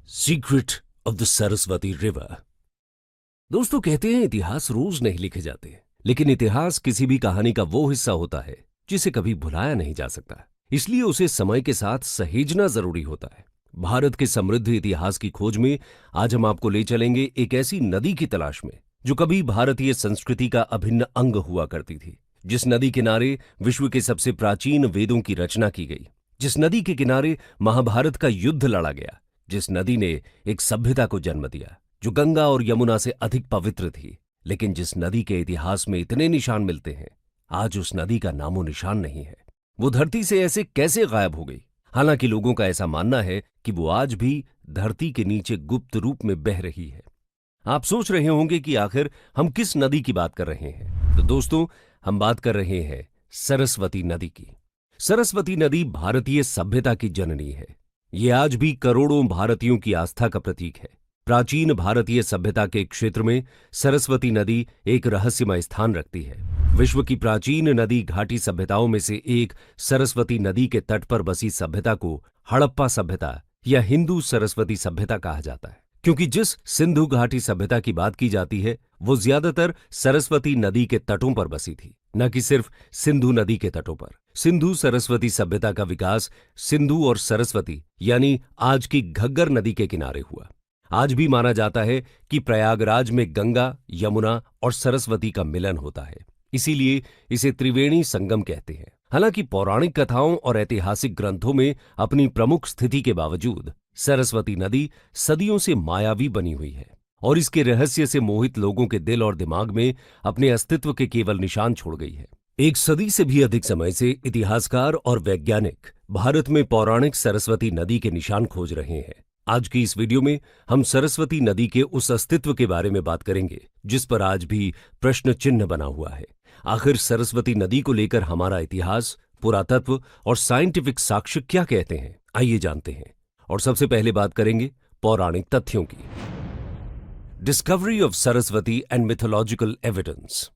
Secret of the Saraswati river. दोस्तों, कहते हैं इतिहास रोज नहीं लिखे जाते, लेकिन इतिहास किसी भी कहानी का वो हिस्सा होता है जिसे कभी भुलाया नहीं जा सकता। इसलिए उसे समय के साथ सहेजना जरूरी होता है। भारत के समृद्ध इतिहास की खोज में आज हम आपको ले चलेंगे एक ऐसी नदी की तलाश में जो कभी भारतीय संस्कृति का अभिन्न अंग हुआ करती थी। जिस नदी किनारे विश्व के सबसे प्राचीन वेदों की रचना की गई, जिस नदी के किनारे महाभारत का युद्ध लड़ा गया, जिस नदी ने एक सभ्यता को जन्म दिया जो गंगा और यमुना से अधिक पवित्र थी, लेकिन जिस नदी के इतिहास में इतने निशान मिलते हैं, आज उस नदी का नामो निशान नहीं है। वो धरती से ऐसे कैसे गायब हो गई? हालांकि लोगों का ऐसा मानना है कि वो आज भी धरती के नीचे गुप्त रूप में बह रही है। आप सोच रहे होंगे कि आखिर हम किस नदी की बात कर रहे हैं। तो दोस्तों, हम बात कर रहे हैं सरस्वती नदी की। सरस्वती नदी भारतीय सभ्यता की जननी है। ये आज भी करोड़ों भारतीयों की आस्था का प्रतीक है। प्राचीन भारतीय सभ्यता के क्षेत्र में सरस्वती नदी एक रहस्यमय स्थान रखती है। विश्व की प्राचीन नदी घाटी सभ्यताओं में से एक सरस्वती नदी के तट पर बसी सभ्यता को हड़प्पा सभ्यता या हिंदू सरस्वती सभ्यता कहा जाता है, क्योंकि जिस सिंधु घाटी सभ्यता की बात की जाती है वो ज्यादातर सरस्वती नदी के तटों पर बसी थी, न कि सिर्फ सिंधु नदी के तटों पर। सिंधु सरस्वती सभ्यता का विकास सिंधु और सरस्वती यानी आज की घग्गर नदी के किनारे हुआ। आज भी माना जाता है कि प्रयागराज में गंगा, यमुना और सरस्वती का मिलन होता है, इसीलिए इसे त्रिवेणी संगम कहते हैं। हालांकि पौराणिक कथाओं और ऐतिहासिक ग्रंथों में अपनी प्रमुख स्थिति के बावजूद सरस्वती नदी सदियों से मायावी बनी हुई है और इसके रहस्य से मोहित लोगों के दिल और दिमाग में अपने अस्तित्व के केवल निशान छोड़ गई है। एक सदी से भी अधिक समय से इतिहासकार और वैज्ञानिक भारत में पौराणिक सरस्वती नदी के निशान खोज रहे हैं। आज की इस वीडियो में हम सरस्वती नदी के उस अस्तित्व के बारे में बात करेंगे जिस पर आज भी प्रश्न चिन्ह बना हुआ है। आखिर सरस्वती नदी को लेकर हमारा इतिहास, पुरातत्व और साइंटिफिक साक्ष्य क्या कहते हैं, आइए जानते हैं। और सबसे पहले बात करेंगे पौराणिक तथ्यों की। Discovery of Saraswati and mythological evidence.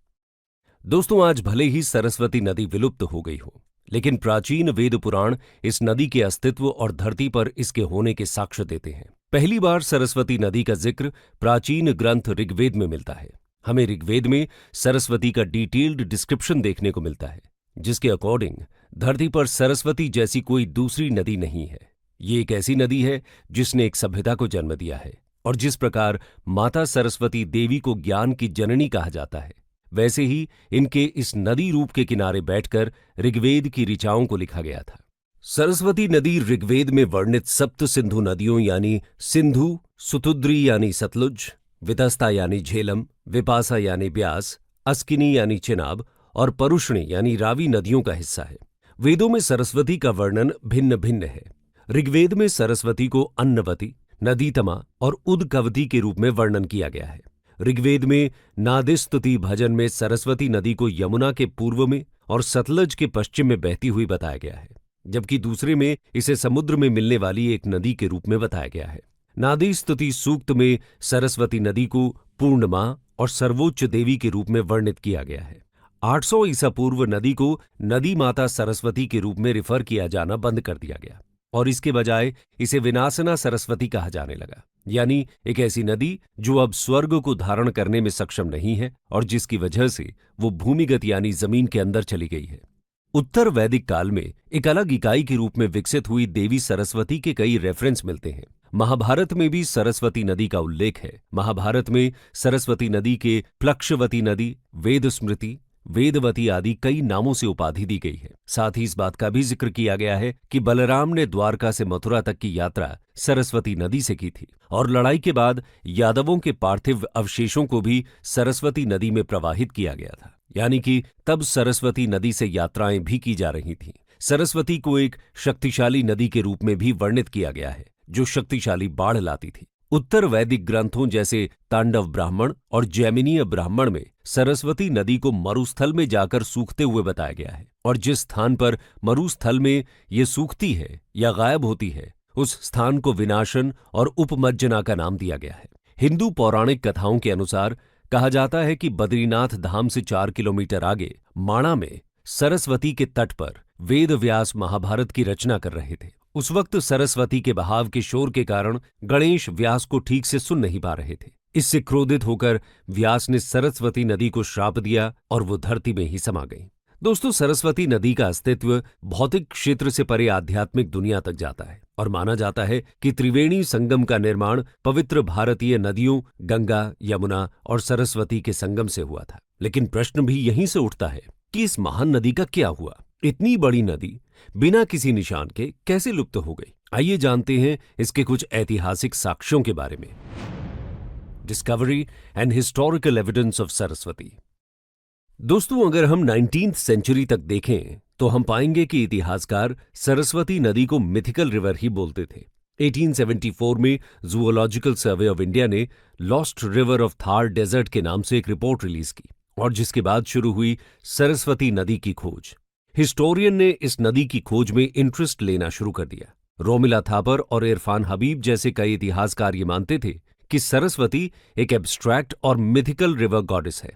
दोस्तों, आज भले ही सरस्वती नदी विलुप्त हो गई हो, लेकिन प्राचीन वेद पुराण इस नदी के अस्तित्व और धरती पर इसके होने के साक्ष्य देते हैं। पहली बार सरस्वती नदी का जिक्र प्राचीन ग्रंथ ऋग्वेद में मिलता है। हमें ऋग्वेद में सरस्वती का डिटेल्ड डिस्क्रिप्शन देखने को मिलता है, जिसके अकॉर्डिंग धरती पर सरस्वती जैसी कोई दूसरी नदी नहीं है। ये एक ऐसी नदी है जिसने एक सभ्यता को जन्म दिया है, और जिस प्रकार माता सरस्वती देवी को ज्ञान की जननी कहा जाता है, वैसे ही इनके इस नदी रूप के किनारे बैठकर ऋग्वेद की ऋचाओं को लिखा गया था। सरस्वती नदी ऋग्वेद में वर्णित सप्त सिंधु नदियों यानी सिंधु, सुतुद्री यानी सतलुज, वितस्ता यानी झेलम, विपासा यानी ब्यास, अस्किनी यानी चिनाब और परुष्णी यानी रावी नदियों का हिस्सा है। वेदों में सरस्वती का वर्णन भिन्न भिन्न है। ऋग्वेद में सरस्वती को अन्नवती, नदीतमा और उदकवती के रूप में वर्णन किया गया है। ऋग्वेद में नादिस्तुति भजन में सरस्वती नदी को यमुना के पूर्व में और सतलज के पश्चिम में बहती हुई बताया गया है, जबकि दूसरे में इसे समुद्र में मिलने वाली एक नदी के रूप में बताया गया है। नादिस्तुति सूक्त में सरस्वती नदी को पूर्णिमा और सर्वोच्च देवी के रूप में वर्णित किया गया है। 800 ईसा पूर्व नदी को नदी माता सरस्वती के रूप में रिफर किया जाना बंद कर दिया गया और इसके बजाय इसे विनाशना सरस्वती कहा जाने लगा, यानी एक ऐसी नदी जो अब स्वर्ग को धारण करने में सक्षम नहीं है और जिसकी वजह से वो भूमिगत यानी जमीन के अंदर चली गई है। उत्तर वैदिक काल में एक अलग इकाई के रूप में विकसित हुई देवी सरस्वती के कई रेफरेंस मिलते हैं। महाभारत में भी सरस्वती नदी का उल्लेख है। महाभारत में सरस्वती नदी के प्लक्षवती नदी, वेद स्मृति, वेदवती आदि कई नामों से उपाधि दी गई है। साथ ही इस बात का भी जिक्र किया गया है कि बलराम ने द्वारका से मथुरा तक की यात्रा सरस्वती नदी से की थी और लड़ाई के बाद यादवों के पार्थिव अवशेषों को भी सरस्वती नदी में प्रवाहित किया गया था, यानी कि तब सरस्वती नदी से यात्राएं भी की जा रही थीं। सरस्वती को एक शक्तिशाली नदी के रूप में भी वर्णित किया गया है जो शक्तिशाली बाढ़ लाती थी। उत्तर वैदिक ग्रंथों जैसे तांडव ब्राह्मण और जैमिनीय ब्राह्मण में सरस्वती नदी को मरुस्थल में जाकर सूखते हुए बताया गया है और जिस स्थान पर मरुस्थल में ये सूखती है या गायब होती है उस स्थान को विनाशन और उपमज्जना का नाम दिया गया है। हिंदू पौराणिक कथाओं के अनुसार कहा जाता है कि बद्रीनाथ धाम से 4 किलोमीटर आगे माणा में सरस्वती के तट पर वेद व्यास महाभारत की रचना कर रहे थे उस वक्त सरस्वती के बहाव के शोर के कारण गणेश व्यास को ठीक से सुन नहीं पा रहे थे। इससे क्रोधित होकर व्यास ने सरस्वती नदी को श्राप दिया और वो धरती में ही समा गई। दोस्तों, सरस्वती नदी का अस्तित्व भौतिक क्षेत्र से परे आध्यात्मिक दुनिया तक जाता है और माना जाता है कि त्रिवेणी संगम का निर्माण पवित्र भारतीय नदियों गंगा, यमुना और सरस्वती के संगम से हुआ था। लेकिन प्रश्न भी यहीं से उठता है कि इस महान नदी का क्या हुआ? इतनी बड़ी नदी बिना किसी निशान के कैसे लुप्त हो गई? आइए जानते हैं इसके कुछ ऐतिहासिक साक्ष्यों के बारे में। Discovery and historical evidence of Saraswati. दोस्तों, अगर हम 19th सेंचुरी तक देखें तो हम पाएंगे कि इतिहासकार सरस्वती नदी को मिथिकल रिवर ही बोलते थे। 1874 में जूलॉजिकल सर्वे ऑफ इंडिया ने lost river of Thar desert के नाम से एक रिपोर्ट रिलीज की और जिसके बाद शुरू हुई सरस्वती नदी की खोज। हिस्टोरियन ने इस नदी की खोज में इंटरेस्ट लेना शुरू कर दिया। रोमिला थापर और इरफान हबीब जैसे कई इतिहासकार ये मानते थे कि सरस्वती एक एब्स्ट्रैक्ट और मिथिकल रिवर गॉडेस है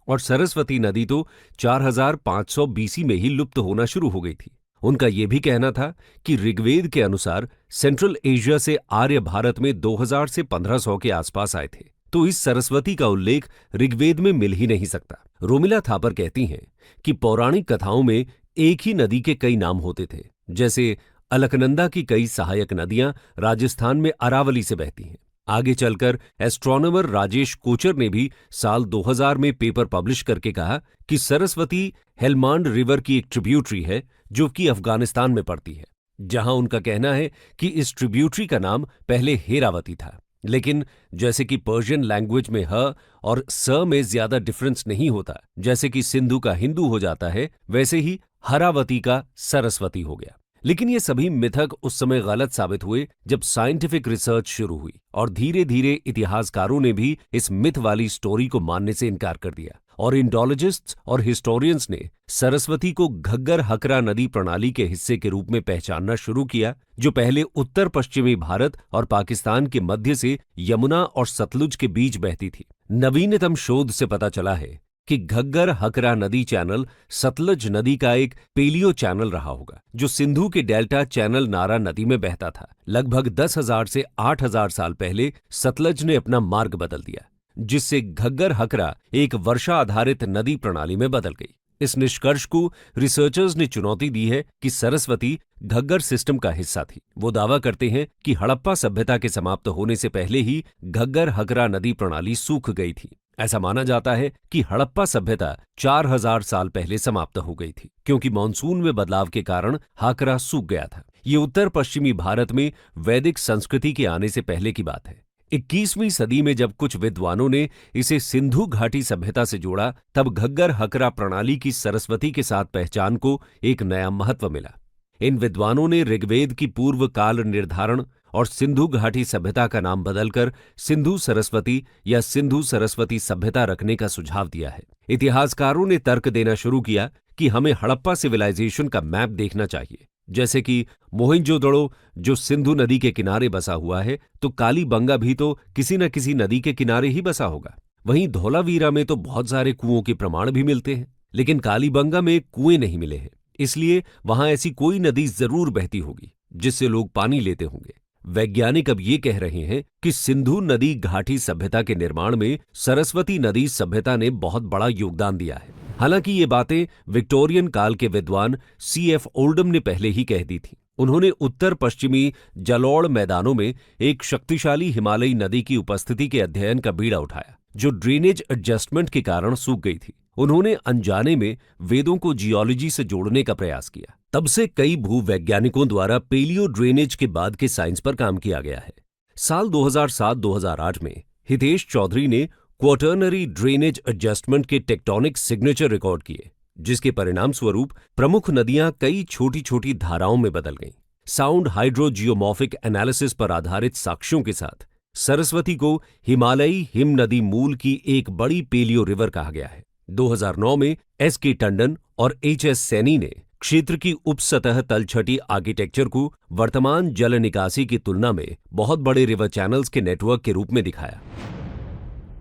और सरस्वती नदी तो 4500 बीसी में ही लुप्त होना शुरू हो गई थी। उनका यह भी कहना था कि ऋग्वेद के अनुसार सेंट्रल एशिया से आर्य भारत में 2000 से 1500 के आसपास आए थे, तो इस सरस्वती का उल्लेख ऋग्वेद में मिल ही नहीं सकता। रोमिला थापर कहती हैं कि पौराणिक कथाओं में एक ही नदी के कई नाम होते थे, जैसे अलकनंदा की कई सहायक नदियां राजस्थान में अरावली से बहती हैं। आगे चलकर एस्ट्रोनॉमर राजेश कोचर ने भी साल 2000 में पेपर पब्लिश करके कहा कि सरस्वती हेलमांड रिवर की एक ट्रिब्यूटरी है जो कि अफगानिस्तान में पड़ती है, जहां उनका कहना है कि इस ट्रिब्यूटरी का नाम पहले हेरावती था, लेकिन जैसे कि पर्शियन लैंग्वेज में ह और स में ज्यादा डिफरेंस नहीं होता, जैसे कि सिंधु का हिंदू हो जाता है, वैसे ही हरावती का सरस्वती हो गया। लेकिन ये सभी मिथक उस समय गलत साबित हुए जब साइंटिफिक रिसर्च शुरू हुई और धीरे धीरे इतिहासकारों ने भी इस मिथ वाली स्टोरी को मानने से इनकार कर दिया और इंडोलॉजिस्ट्स और हिस्टोरियंस ने सरस्वती को घग्गर हकरा नदी प्रणाली के हिस्से के रूप में पहचानना शुरू किया, जो पहले उत्तर पश्चिमी भारत और पाकिस्तान के मध्य से यमुना और सतलुज के बीच बहती थी। नवीनतम शोध से पता चला है कि घग्गर हकरा नदी चैनल सतलज नदी का एक पेलियो चैनल रहा होगा, जो सिंधु के डेल्टा चैनल नारा नदी में बहता था। लगभग 10,000 से 8,000 साल पहले सतलज ने अपना मार्ग बदल दिया, जिससे घग्गर हकरा एक वर्षा आधारित नदी प्रणाली में बदल गई। इस निष्कर्ष को रिसर्चर्स ने चुनौती दी है कि सरस्वती घग्गर सिस्टम का हिस्सा थी। वो दावा करते हैं कि हड़प्पा सभ्यता के समाप्त होने से पहले ही घग्गर हकरा नदी प्रणाली सूख गई थी। ऐसा माना जाता है कि हड़प्पा सभ्यता 4000 साल पहले समाप्त हो गई थी, क्योंकि मानसून में बदलाव के कारण हाकरा सूख गया था। ये उत्तर पश्चिमी भारत में वैदिक संस्कृति के आने से पहले की बात है। 21वीं सदी में जब कुछ विद्वानों ने इसे सिंधु घाटी सभ्यता से जोड़ा, तब घग्गर हकरा प्रणाली की सरस्वती के साथ पहचान को एक नया महत्व मिला। इन विद्वानों ने ऋग्वेद की पूर्व काल निर्धारण और सिंधु घाटी सभ्यता का नाम बदलकर सिंधु सरस्वती या सिंधु सरस्वती सभ्यता रखने का सुझाव दिया है। इतिहासकारों ने तर्क देना शुरू किया कि हमें हड़प्पा सिविलाइजेशन का मैप देखना चाहिए, जैसे कि मोहनजोदड़ो जो सिंधु नदी के किनारे बसा हुआ है, तो कालीबंगा भी तो किसी न किसी नदी के किनारे ही बसा होगा। वहीं धौलावीरा में तो बहुत सारे कुओं के प्रमाण भी मिलते हैं, लेकिन कालीबंगा में कुएं नहीं मिले हैं, इसलिए वहां ऐसी कोई नदी जरूर बहती होगी जिससे लोग पानी लेते होंगे। वैज्ञानिक अब ये कह रहे हैं कि सिंधु नदी घाटी सभ्यता के निर्माण में सरस्वती नदी सभ्यता ने बहुत बड़ा योगदान दिया है। हालांकि ये बातें विक्टोरियन काल के विद्वान C.F. ओल्डम ने पहले ही कह दी थी। उन्होंने उत्तर पश्चिमी जलौढ़ मैदानों में एक शक्तिशाली हिमालयी नदी की उपस्थिति के अध्ययन का बीड़ा उठाया, जो ड्रेनेज एडजस्टमेंट के कारण सूख गई थी। उन्होंने अनजाने में वेदों को जियोलॉजी से जोड़ने का प्रयास किया। तब से कई भूवैज्ञानिकों द्वारा पेलियो ड्रेनेज के बाद के साइंस पर काम किया गया है। साल 2007-2008 में हितेश चौधरी ने क्वार्टरनरी ड्रेनेज एडजस्टमेंट के टेक्टोनिक सिग्नेचर रिकॉर्ड किए, जिसके परिणाम स्वरूप प्रमुख नदियां कई छोटी छोटी धाराओं में बदल गईं। साउंड हाइड्रोजियोमॉर्फिक एनालिसिस पर आधारित साक्ष्यों के साथ सरस्वती को हिमालयी हिम नदी मूल की एक बड़ी पेलियो रिवर कहा गया है। 2009 में S.K. टंडन और H.S. सैनी ने क्षेत्र की उपसतह तलछटी आर्किटेक्चर को वर्तमान जल निकासी की तुलना में बहुत बड़े रिवर चैनल्स के नेटवर्क के रूप में दिखाया।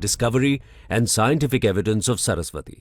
Discovery and scientific evidence of Saraswati.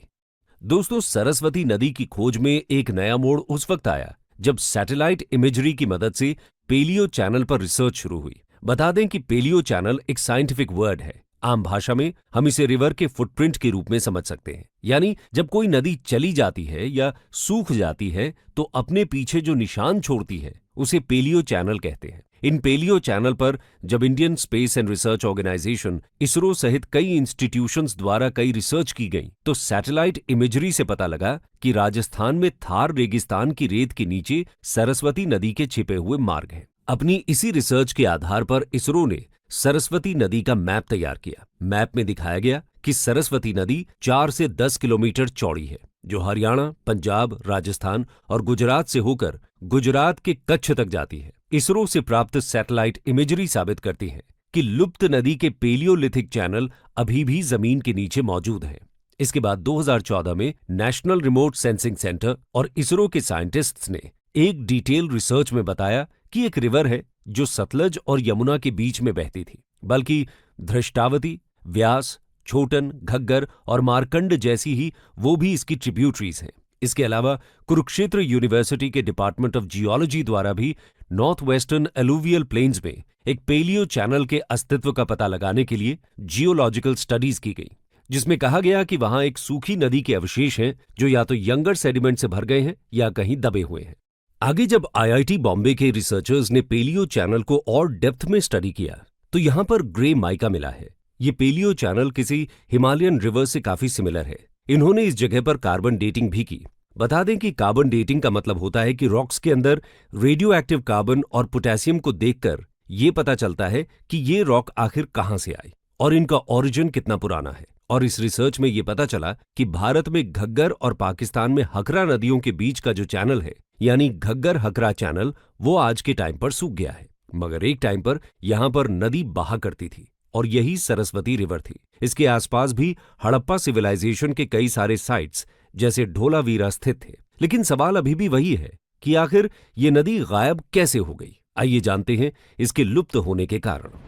दोस्तों, सरस्वती नदी की खोज में एक नया मोड़ उस वक्त आया जब सैटेलाइट इमेजरी की मदद से पेलियो चैनल पर रिसर्च शुरू हुई। बता दें कि पेलियो चैनल एक साइंटिफिक वर्ड है। आम भाषा में हम इसे रिवर के फुटप्रिंट के रूप में समझ सकते हैं। यानी जब कोई नदी चली जाती है या सूख जाती है तो अपने पीछे जो निशान छोड़ती है उसे पेलियो चैनल कहते हैं। इन पेलियो चैनल पर जब Indian space and research organisation ISRO सहित कई इंस्टीट्यूशंस द्वारा कई रिसर्च की गई तो सैटेलाइट इमेजरी से पता लगा कि राजस्थान में थार रेगिस्तान की रेत के नीचे सरस्वती नदी के छिपे हुए मार्ग हैं। अपनी इसी रिसर्च के आधार पर इसरो ने सरस्वती नदी का मैप तैयार किया। मैप में दिखाया गया कि सरस्वती नदी 4 से 10 किलोमीटर चौड़ी है, जो हरियाणा, पंजाब, राजस्थान और गुजरात से होकर गुजरात के कच्छ तक जाती है। इसरो से प्राप्त सैटेलाइट इमेजरी साबित करती है कि लुप्त नदी के पेलियोलिथिक चैनल अभी भी जमीन के नीचे मौजूद हैं। इसके बाद 2014 में नेशनल रिमोट सेंसिंग सेंटर और इसरो के साइंटिस्ट्स ने एक डिटेल रिसर्च में बताया कि एक रिवर है जो सतलज और यमुना के बीच में बहती थी, बल्कि धृष्टावती, व्यास, छोटन, घग्गर और मारकंड जैसी ही वो भी इसकी ट्रिब्यूटरीज हैं। इसके अलावा कुरुक्षेत्र यूनिवर्सिटी के डिपार्टमेंट ऑफ जियोलॉजी द्वारा भी नॉर्थ वेस्टर्न एलुवियल प्लेन्स में एक पेलियो चैनल के अस्तित्व का पता लगाने के लिए जियोलॉजिकल स्टडीज की गई, जिसमें कहा गया कि वहां एक सूखी नदी के अवशेष हैं जो या तो यंगर सेडिमेंट से भर गए हैं या कहीं दबे हुए हैं। आगे जब आईआईटी बॉम्बे के रिसर्चर्स ने पेलियो चैनल को और डेप्थ में स्टडी किया तो यहां पर ग्रे माइका मिला है। ये पेलियो चैनल किसी हिमालयन रिवर से काफी सिमिलर है। इन्होंने इस जगह पर कार्बन डेटिंग भी की। बता दें कि कार्बन डेटिंग का मतलब होता है कि रॉक्स के अंदर रेडियो एक्टिव कार्बन और पोटेशियम को देखकर ये पता चलता है कि ये रॉक आखिर कहां से आई और इनका ओरिजिन कितना पुराना है। और इस रिसर्च में ये पता चला कि भारत में घग्गर और पाकिस्तान में हकरा नदियों के बीच का जो चैनल है, यानी घग्गर हकरा चैनल, वो आज के टाइम पर सूख गया है, मगर एक टाइम पर यहां पर नदी बहा करती थी और यही सरस्वती रिवर थी। इसके आसपास भी हड़प्पा सिविलाइजेशन के कई सारे साइट्स जैसे ढोलावीरा स्थित थे। लेकिन सवाल अभी भी वही है कि आखिर ये नदी गायब कैसे हो गई। आइए जानते हैं इसके लुप्त होने के कारण।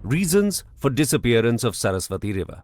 Reasons for disappearance of Saraswati river.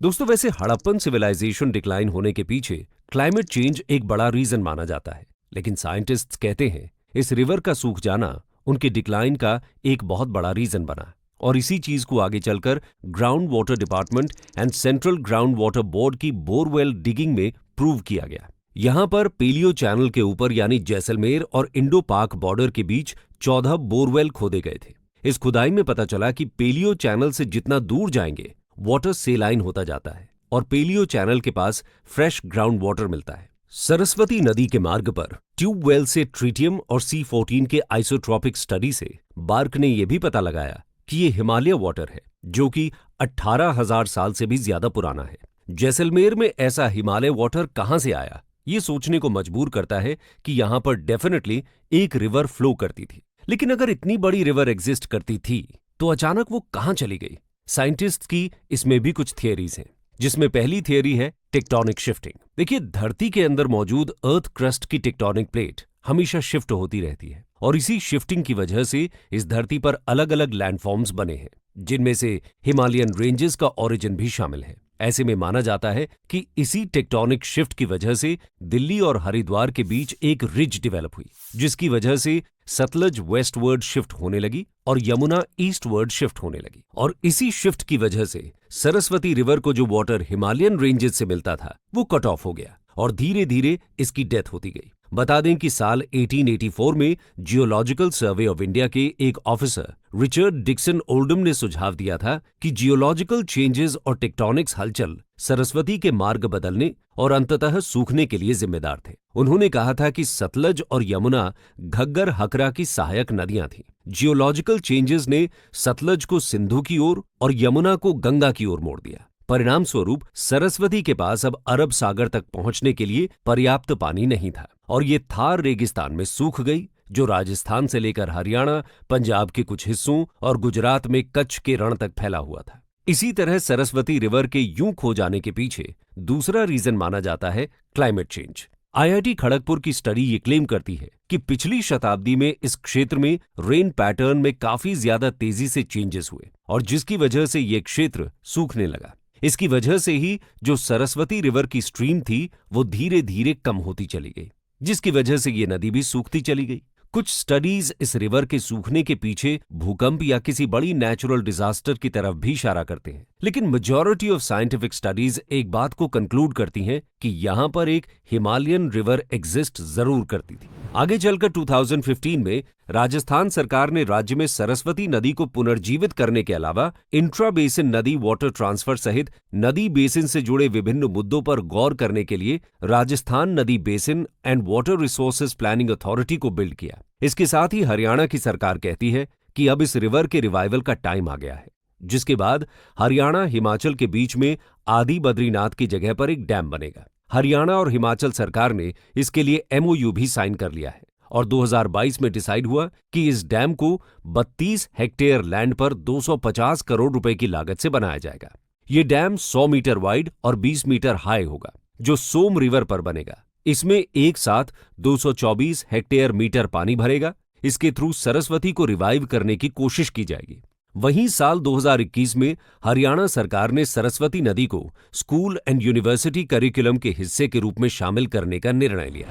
दोस्तों, वैसे हड़प्पन सिविलाइजेशन डिक्लाइन होने के पीछे क्लाइमेट चेंज एक बड़ा रीजन माना जाता है, लेकिन साइंटिस्ट्स कहते हैं इस रिवर का सूख जाना उनके डिक्लाइन का एक बहुत बड़ा रीजन बना। और इसी चीज को आगे चलकर ground water department and central ground water board की बोरवेल डिगिंग में प्रूव किया गया। यहां पर पेलियो चैनल के ऊपर यानी जैसलमेर और इंडो पाक बॉर्डर के बीच 14 बोरवेल खोदे गए थे। इस खुदाई में पता चला कि पेलियो चैनल से जितना दूर जाएंगे वाटर सेलाइन होता जाता है और पेलियो चैनल के पास फ्रेश ग्राउंड वाटर मिलता है। सरस्वती नदी के मार्ग पर ट्यूबवेल से ट्रीटियम और C14 के आइसोट्रॉपिक स्टडी से बार्क ने यह भी पता लगाया कि ये हिमालय वाटर है जो कि 18,000 साल से भी ज्यादा पुराना है। जैसलमेर में ऐसा हिमालय वाटर कहां से आया, ये सोचने को मजबूर करता है कि यहां पर डेफिनेटली एक रिवर फ्लो करती थी। लेकिन अगर इतनी बड़ी रिवर एग्जिस्ट करती थी तो अचानक वो कहां चली गई? साइंटिस्ट्स की इसमें भी कुछ थियरीज हैं, जिसमें पहली थियरी है टेक्टोनिक शिफ्टिंग। देखिए, धरती के अंदर मौजूद अर्थ क्रस्ट की टेक्टोनिक प्लेट हमेशा शिफ्ट होती रहती है और इसी शिफ्टिंग की वजह से इस धरती पर अलग अलग लैंडफॉर्म्स बने हैं, जिनमें से हिमालयन रेंजेस का ओरिजिन भी शामिल है। ऐसे में माना जाता है कि इसी टेक्टोनिक शिफ्ट की वजह से दिल्ली और हरिद्वार के बीच एक रिज डेवलप हुई, जिसकी वजह से सतलज वेस्टवर्ड शिफ्ट होने लगी और यमुना ईस्टवर्ड शिफ्ट होने लगी। और इसी शिफ्ट की वजह से सरस्वती रिवर को जो वाटर हिमालयन रेंजेस से मिलता था वो कट ऑफ हो गया और धीरे धीरे इसकी डेथ होती गई। बता दें कि साल 1884 में जियोलॉजिकल सर्वे ऑफ इंडिया के एक ऑफिसर रिचर्ड डिक्सन ओल्डम ने सुझाव दिया था कि जियोलॉजिकल चेंजेस और टेक्टोनिक्स हलचल सरस्वती के मार्ग बदलने और अंततः सूखने के लिए जिम्मेदार थे। उन्होंने कहा था कि सतलज और यमुना घग्गर हकरा की सहायक नदियां थीं। जियोलॉजिकल चेंजेस ने सतलज को सिंधु की ओर और यमुना को गंगा की ओर मोड़ दिया। परिणाम स्वरूप सरस्वती के पास अब अरब सागर तक पहुंचने के लिए पर्याप्त पानी नहीं था और ये थार रेगिस्तान में सूख गई, जो राजस्थान से लेकर हरियाणा, पंजाब के कुछ हिस्सों और गुजरात में कच्छ के रण तक फैला हुआ था। इसी तरह सरस्वती रिवर के यूं खो जाने के पीछे दूसरा रीजन माना जाता है क्लाइमेट चेंज। आईआईटी खड़गपुर की स्टडी ये क्लेम करती है कि पिछली शताब्दी में इस क्षेत्र में रेन पैटर्न में काफी ज्यादा तेजी से चेंजेस हुए और जिसकी वजह से ये क्षेत्र सूखने लगा। इसकी वजह से ही जो सरस्वती रिवर की स्ट्रीम थी वो धीरे धीरे कम होती चली गई। जिसकी वजह से ये नदी भी सूखती चली गई। कुछ स्टडीज इस रिवर के सूखने के पीछे भूकंप या किसी बड़ी नेचुरल डिजास्टर की तरफ भी इशारा करते हैं, लेकिन मेजॉरिटी ऑफ साइंटिफिक स्टडीज एक बात को कंक्लूड करती हैं कि यहां पर एक हिमालयन रिवर एग्जिस्ट जरूर करती थी। आगे चलकर 2015 में राजस्थान सरकार ने राज्य में सरस्वती नदी को पुनर्जीवित करने के अलावा इंट्रा बेसिन नदी वाटर ट्रांसफर सहित नदी बेसिन से जुड़े विभिन्न मुद्दों पर गौर करने के लिए राजस्थान नदी basin and water resources planning authority को बिल्ड किया। इसके साथ ही हरियाणा की सरकार कहती है कि अब इस रिवर के रिवाइवल का टाइम आ गया है, जिसके बाद हरियाणा हिमाचल के बीच में आदि बद्रीनाथ की जगह पर एक डैम बनेगा। हरियाणा और हिमाचल सरकार ने इसके लिए एमओयू भी साइन कर लिया है और 2022 में डिसाइड हुआ कि इस डैम को 32 हेक्टेयर लैंड पर 250 करोड़ रुपए की लागत से बनाया जाएगा। ये डैम 100 मीटर वाइड और 20 मीटर हाई होगा, जो सोम रिवर पर बनेगा। इसमें एक साथ 224 हेक्टेयर मीटर पानी भरेगा। इसके थ्रू सरस्वती को रिवाइव करने की कोशिश की जाएगी। वहीं साल 2021 में हरियाणा सरकार ने सरस्वती नदी को स्कूल एंड यूनिवर्सिटी करिकुलम के हिस्से के रूप में शामिल करने का निर्णय लिया।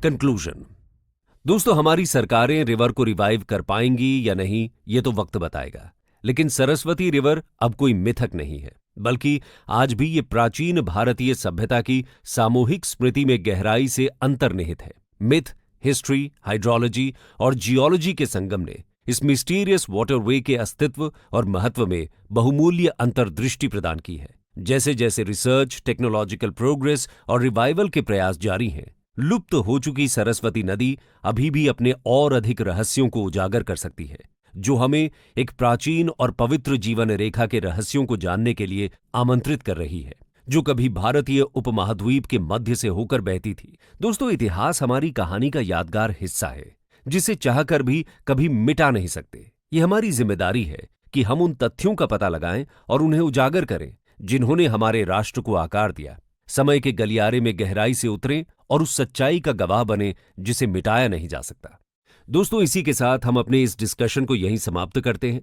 कंक्लूजन। दोस्तों, हमारी सरकारें रिवर को रिवाइव कर पाएंगी या नहीं, ये तो वक्त बताएगा, लेकिन सरस्वती रिवर अब कोई मिथक नहीं है, बल्कि आज भी ये प्राचीन भारतीय सभ्यता की सामूहिक स्मृति में गहराई से अंतर्निहित है। मिथ, हिस्ट्री, हाइड्रोलॉजी और जियोलॉजी के संगम ने इस मिस्टीरियस वाटरवे के अस्तित्व और महत्व में बहुमूल्य अंतर्दृष्टि प्रदान की है। जैसे जैसे रिसर्च, टेक्नोलॉजिकल प्रोग्रेस और रिवाइवल के प्रयास जारी हैं, लुप्त हो चुकी सरस्वती नदी अभी भी अपने और अधिक रहस्यों को उजागर कर सकती है, जो हमें एक प्राचीन और पवित्र जीवन रेखा के रहस्यों को जानने के लिए आमंत्रित कर रही है, जो कभी भारतीय उपमहाद्वीप के मध्य से होकर बहती थी। दोस्तों, इतिहास हमारी कहानी का यादगार हिस्सा है, जिसे चाहकर भी कभी मिटा नहीं सकते। ये हमारी जिम्मेदारी है कि हम उन तथ्यों का पता लगाएं और उन्हें उजागर करें जिन्होंने हमारे राष्ट्र को आकार दिया। समय के गलियारे में गहराई से उतरें और उस सच्चाई का गवाह बने जिसे मिटाया नहीं जा सकता। दोस्तों, इसी के साथ हम अपने इस डिस्कशन को यहीं समाप्त करते हैं।